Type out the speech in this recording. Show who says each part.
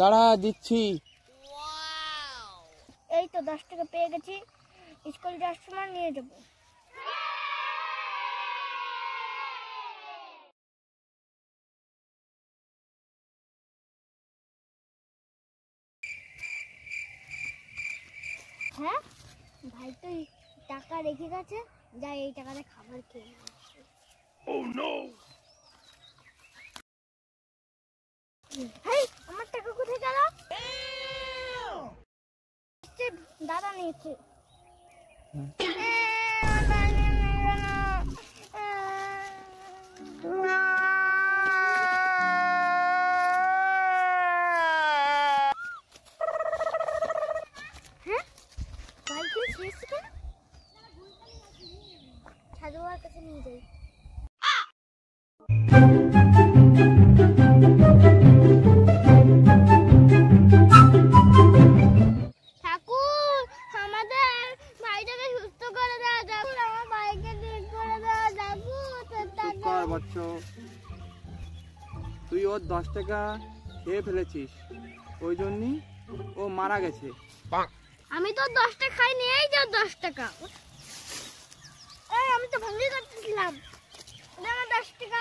Speaker 1: দাঁড়া দিচ্ছি।
Speaker 2: এই তো 10 টাকা পেয়ে গেছি, স্কুল যাওয়ার সময় নিয়ে যাবো। হ্যাঁ ভাই তো টাকা রেখে গেছে, যাই এই টাকাটা খাবার খেয়ে আসি। Oh no! হেই, আমার টাকা কোথায় গেল? দাদা নিয়েছে। হ্যাঁ ভাই কি শেষ কেন? সাধুয়ার কাছে নিয়ে যাই। ঠাকুর আমাদের ভাইটাকে সুস্থ করে দাও, ঠাকুর আমার ভাইকে ঠিক করে দাও, ঠাকুর।
Speaker 1: বাচ্চা তুই ওর 10 টাকা খেয়ে ফেলেছিস, ওই জন্যই ও মারা গেছে।
Speaker 2: আমি তো 10 টাকা খাইনি, এই যে 10 টাকা। এই আমি তো ভাঙি করতেছিলাম, 10 টাকা।